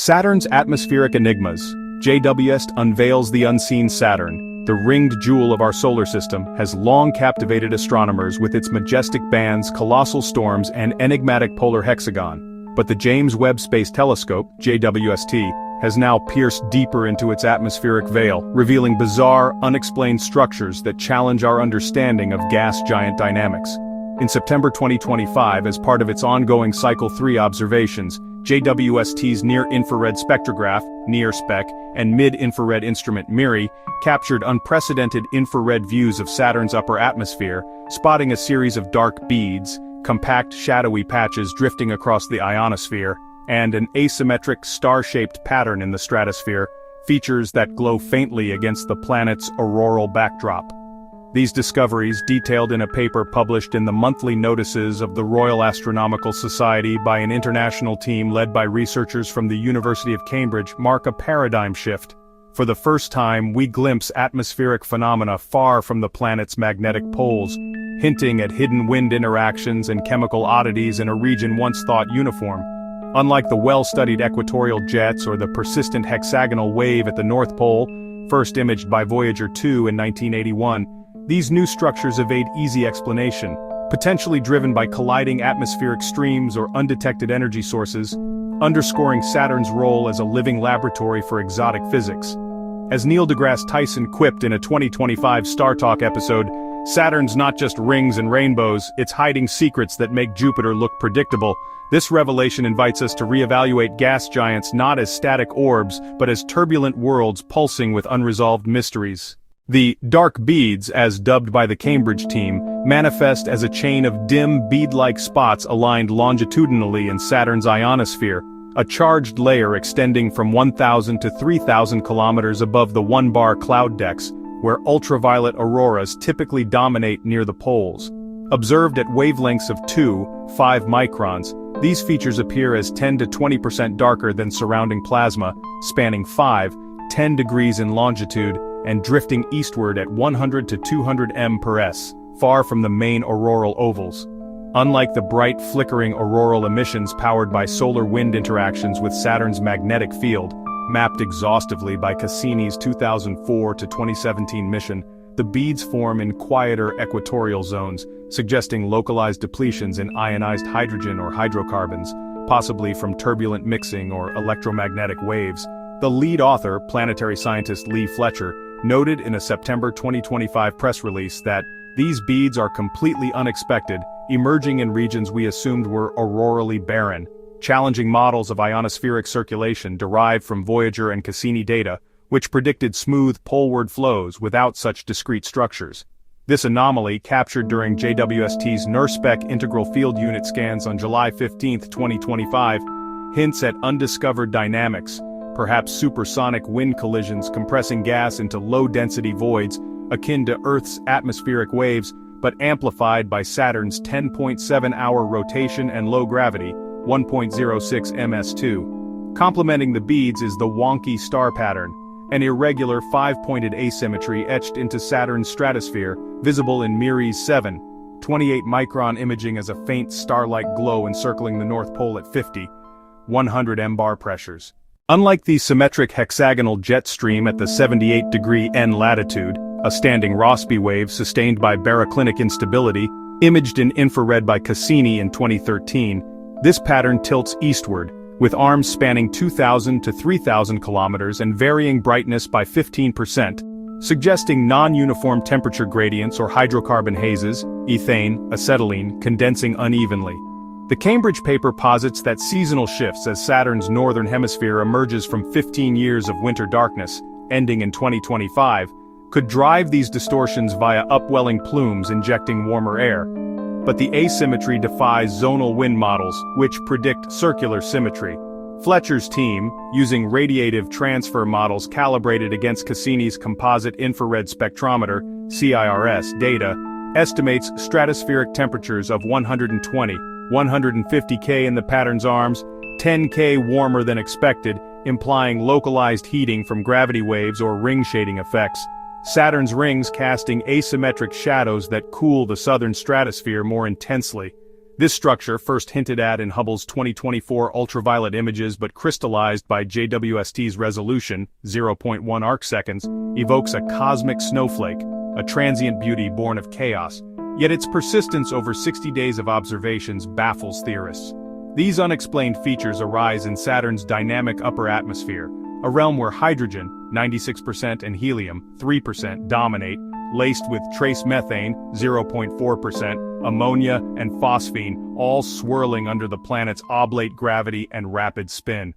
Saturn's atmospheric enigmas. JWST unveils the unseen Saturn. The ringed jewel of our solar system has long captivated astronomers with its majestic bands, colossal storms, and enigmatic polar hexagon. But the James Webb Space Telescope, JWST, has now pierced deeper into its atmospheric veil, revealing bizarre, unexplained structures that challenge our understanding of gas giant dynamics. In September 2025, as part of its ongoing Cycle 3 observations, JWST's near-infrared spectrograph, NIRSpec, and mid-infrared instrument MIRI captured unprecedented infrared views of Saturn's upper atmosphere, spotting a series of dark beads, compact shadowy patches drifting across the ionosphere, and an asymmetric star-shaped pattern in the stratosphere, features that glow faintly against the planet's auroral backdrop. These discoveries, detailed in a paper published in the monthly notices of the Royal Astronomical Society by an international team led by researchers from the University of Cambridge, mark a paradigm shift. For the first time, we glimpse atmospheric phenomena far from the planet's magnetic poles, hinting at hidden wind interactions and chemical oddities in a region once thought uniform. Unlike the well-studied equatorial jets or the persistent hexagonal wave at the North Pole, first imaged by Voyager 2 in 1981, these new structures evade easy explanation, potentially driven by colliding atmospheric streams or undetected energy sources, underscoring Saturn's role as a living laboratory for exotic physics. As Neil deGrasse Tyson quipped in a 2025 Star Talk episode, "Saturn's not just rings and rainbows, it's hiding secrets that make Jupiter look predictable." This revelation invites us to reevaluate gas giants not as static orbs, but as turbulent worlds pulsing with unresolved mysteries. The dark beads, as dubbed by the Cambridge team, manifest as a chain of dim bead-like spots aligned longitudinally in Saturn's ionosphere, a charged layer extending from 1,000 to 3,000 kilometers above the one-bar cloud decks, where ultraviolet auroras typically dominate near the poles. Observed at wavelengths of 2-5 microns, these features appear as 10 to 20% darker than surrounding plasma, spanning 5-10 degrees in longitude, and drifting eastward at 100 to 200 m/s, far from the main auroral ovals. Unlike the bright, flickering auroral emissions powered by solar wind interactions with Saturn's magnetic field, mapped exhaustively by Cassini's 2004 to 2017 mission, the beads form in quieter equatorial zones, suggesting localized depletions in ionized hydrogen or hydrocarbons, possibly from turbulent mixing or electromagnetic waves. The lead author, planetary scientist Lee Fletcher, noted in a September 2025 press release that these beads are completely unexpected, emerging in regions we assumed were aurorally barren, challenging models of ionospheric circulation derived from Voyager and Cassini data, which predicted smooth poleward flows without such discrete structures. This anomaly, captured during JWST's NIRSpec integral field unit scans on July 15, 2025, hints at undiscovered dynamics, perhaps supersonic wind collisions compressing gas into low-density voids, akin to Earth's atmospheric waves, but amplified by Saturn's 10.7-hour rotation and low gravity, 1.06 ms2. Complementing the beads is the wonky star pattern, an irregular five-pointed asymmetry etched into Saturn's stratosphere, visible in MIRI's 7.28-micron imaging as a faint star-like glow encircling the North Pole at 50-100 mbar pressures. Unlike the symmetric hexagonal jet stream at the 78-degree N latitude, a standing Rossby wave sustained by baroclinic instability, imaged in infrared by Cassini in 2013, this pattern tilts eastward, with arms spanning 2,000 to 3,000 kilometers and varying brightness by 15%, suggesting non-uniform temperature gradients or hydrocarbon hazes, ethane, acetylene, condensing unevenly. The Cambridge paper posits that seasonal shifts as Saturn's northern hemisphere emerges from 15 years of winter darkness, ending in 2025, could drive these distortions via upwelling plumes injecting warmer air. But the asymmetry defies zonal wind models, which predict circular symmetry. Fletcher's team, using radiative transfer models calibrated against Cassini's composite infrared spectrometer, CIRS, data, estimates stratospheric temperatures of 120-150 K in the pattern's arms, 10 K warmer than expected, implying localized heating from gravity waves or ring shading effects. Saturn's rings casting asymmetric shadows that cool the southern stratosphere more intensely. This structure, first hinted at in Hubble's 2024 ultraviolet images but crystallized by JWST's resolution, 0.1 arcseconds, evokes a cosmic snowflake, a transient beauty born of chaos. Yet its persistence over 60 days of observations baffles theorists. These unexplained features arise in Saturn's dynamic upper atmosphere, a realm where hydrogen, 96%, and helium, 3%, dominate, laced with trace methane, 0.4%, ammonia, and phosphine, all swirling under the planet's oblate gravity and rapid spin.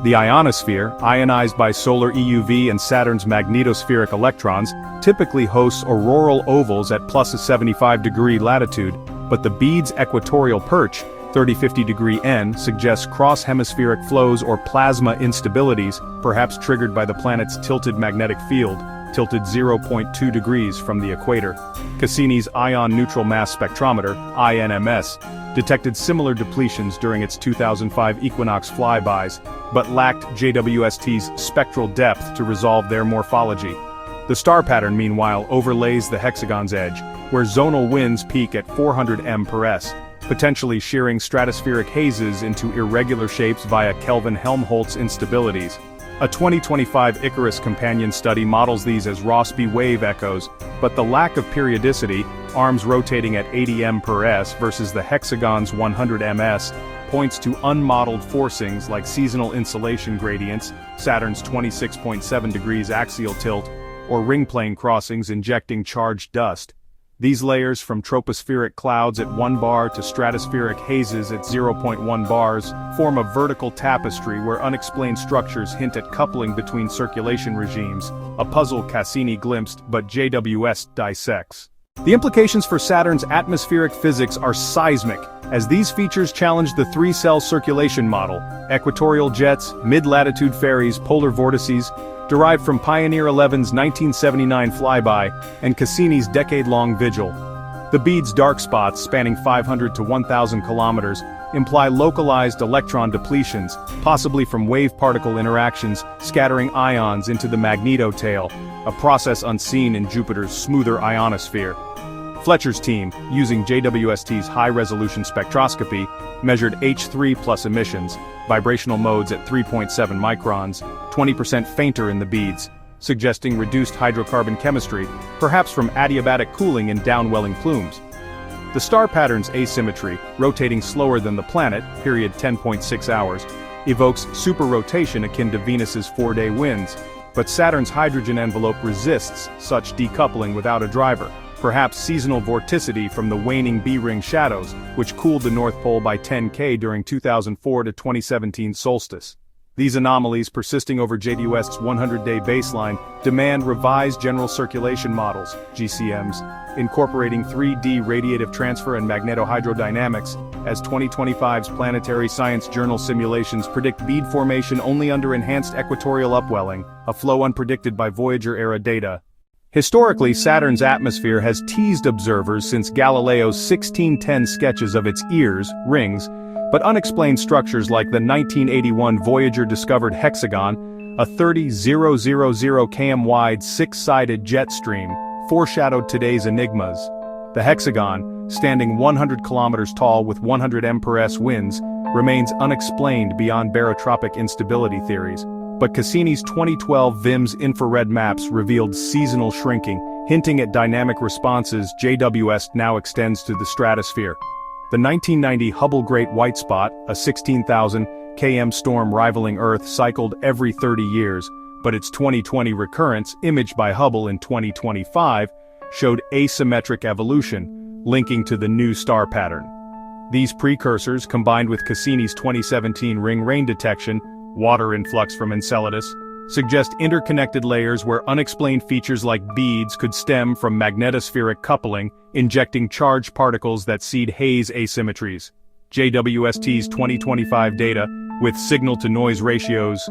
The ionosphere, ionized by solar EUV and Saturn's magnetospheric electrons, typically hosts auroral ovals at plus a 75-degree latitude, but the bead's equatorial perch, 30-50 N, suggests cross-hemispheric flows or plasma instabilities, perhaps triggered by the planet's tilted magnetic field, tilted 0.2 degrees from the equator. Cassini's ion-neutral mass spectrometer, INMS, detected similar depletions during its 2005 equinox flybys, but lacked JWST's spectral depth to resolve their morphology. The star pattern, meanwhile, overlays the hexagon's edge, where zonal winds peak at 400 m/s, potentially shearing stratospheric hazes into irregular shapes via Kelvin-Helmholtz instabilities. A 2025 Icarus companion study models these as Rossby wave echoes, but the lack of periodicity, arms rotating at 80 m/s versus the hexagon's 100 ms, points to unmodeled forcings like seasonal insolation gradients, Saturn's 26.7 degrees axial tilt, or ring plane crossings injecting charged dust. These layers, from tropospheric clouds at 1 bar to stratospheric hazes at 0.1 bars, form a vertical tapestry where unexplained structures hint at coupling between circulation regimes, a puzzle Cassini glimpsed but JWS dissects. The implications for Saturn's atmospheric physics are seismic, as these features challenge the three-cell circulation model: equatorial jets, mid-latitude ferries, polar vortices, derived from Pioneer 11's 1979 flyby, and Cassini's decade-long vigil. The bead's dark spots, spanning 500 to 1,000 kilometers, imply localized electron depletions, possibly from wave-particle interactions, scattering ions into the magnetotail, a process unseen in Jupiter's smoother ionosphere. Fletcher's team, using JWST's high-resolution spectroscopy, measured H3+ emissions, vibrational modes at 3.7 microns, 20% fainter in the beads, suggesting reduced hydrocarbon chemistry, perhaps from adiabatic cooling in downwelling plumes. The star pattern's asymmetry, rotating slower than the planet, period 10.6 hours, evokes superrotation akin to Venus's 4-day winds, but Saturn's hydrogen envelope resists such decoupling without a driver. Perhaps seasonal vorticity from the waning B-ring shadows, which cooled the North Pole by 10 K during 2004 to 2017 solstice. These anomalies, persisting over JWST's 100-day baseline, demand revised general circulation models, GCMs, incorporating 3D radiative transfer and magnetohydrodynamics, as 2025's Planetary Science Journal simulations predict bead formation only under enhanced equatorial upwelling, a flow unpredicted by Voyager-era data. Historically, Saturn's atmosphere has teased observers since Galileo's 1610 sketches of its ears, rings, but unexplained structures like the 1981 Voyager-discovered hexagon, a 30,000 km wide six-sided jet stream, foreshadowed today's enigmas. The hexagon, standing 100 kilometers tall with 100 m/s winds, remains unexplained beyond barotropic instability theories. But Cassini's 2012 VIMS infrared maps revealed seasonal shrinking, hinting at dynamic responses JWST now extends to the stratosphere. The 1990 Hubble Great White Spot, a 16,000 km storm rivaling Earth, cycled every 30 years, but its 2020 recurrence, imaged by Hubble in 2025, showed asymmetric evolution, linking to the new star pattern. These precursors, combined with Cassini's 2017 ring rain detection, water influx from Enceladus, suggest interconnected layers where unexplained features like beads could stem from magnetospheric coupling, injecting charged particles that seed haze asymmetries. JWST's 2025 data, with signal-to-noise ratios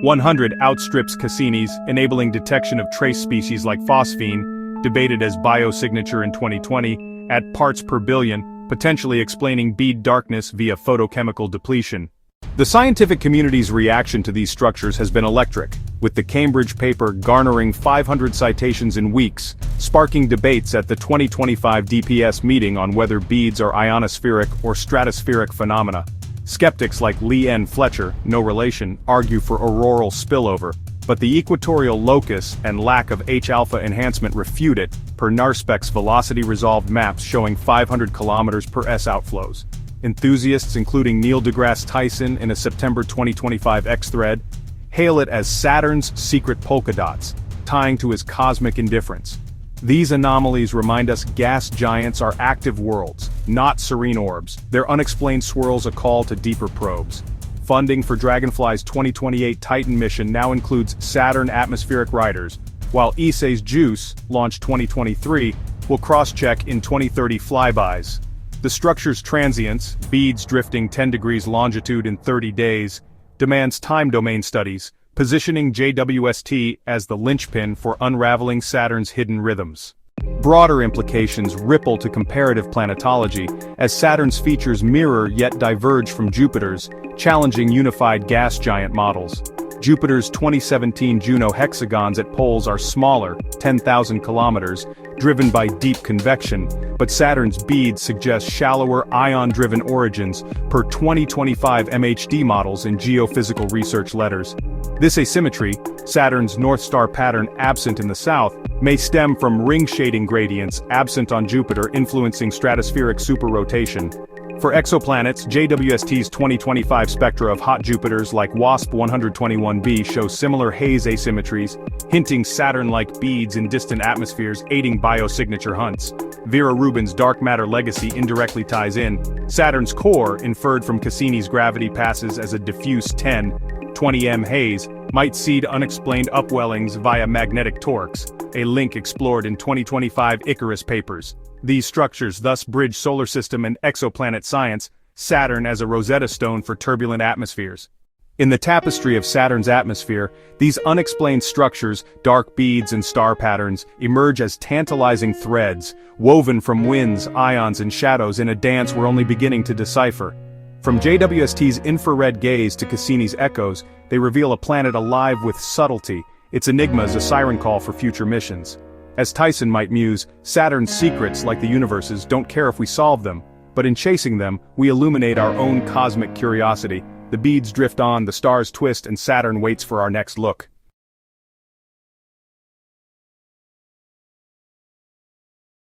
100, outstrips Cassini's, enabling detection of trace species like phosphine, debated as biosignature in 2020, at parts per billion, potentially explaining bead darkness via photochemical depletion. The scientific community's reaction to these structures has been electric, with the Cambridge paper garnering 500 citations in weeks, sparking debates at the 2025 DPS meeting on whether beads are ionospheric or stratospheric phenomena. Skeptics like Lee N. Fletcher, no relation, argue for auroral spillover, but the equatorial locus and lack of H-alpha enhancement refute it, per NARSPEC's velocity-resolved maps showing 500 km per s outflows. Enthusiasts including Neil deGrasse Tyson in a September 2025 X thread hail it as Saturn's secret polka dots, tying to his cosmic indifference. These anomalies remind us gas giants are active worlds, not serene orbs, their unexplained swirls a call to deeper probes. Funding for Dragonfly's 2028 Titan mission now includes Saturn atmospheric riders, while ESA's JUICE, launched 2023, will cross-check in 2030 flybys. The structure's transience, beads drifting 10 degrees longitude in 30 days, demands time domain studies, positioning JWST as the linchpin for unraveling Saturn's hidden rhythms. Broader implications ripple to comparative planetology, as Saturn's features mirror yet diverge from Jupiter's, challenging unified gas giant models. Jupiter's 2017 Juno hexagons at poles are smaller, 10,000 kilometers, driven by deep convection, but Saturn's beads suggest shallower ion-driven origins, per 2025 MHD models in geophysical research letters. This asymmetry, Saturn's North Star pattern absent in the south, may stem from ring shading gradients absent on Jupiter influencing stratospheric superrotation. For exoplanets, JWST's 2025 spectra of hot Jupiters like WASP 121b show similar haze asymmetries, hinting Saturn-like beads in distant atmospheres aiding biosignature hunts. Vera Rubin's dark matter legacy indirectly ties in. Saturn's core, inferred from Cassini's gravity passes as a diffuse 10-20 m haze, might seed unexplained upwellings via magnetic torques, a link explored in 2025 Icarus papers. These structures thus bridge solar system and exoplanet science, Saturn as a Rosetta Stone for turbulent atmospheres. In the tapestry of Saturn's atmosphere, these unexplained structures, dark beads and star patterns, emerge as tantalizing threads, woven from winds, ions and shadows in a dance we're only beginning to decipher. From JWST's infrared gaze to Cassini's echoes, they reveal a planet alive with subtlety, its enigmas a siren call for future missions. As Tyson might muse, Saturn's secrets, like the universe's, don't care if we solve them, but in chasing them, we illuminate our own cosmic curiosity. The beads drift on, the stars twist, and Saturn waits for our next look.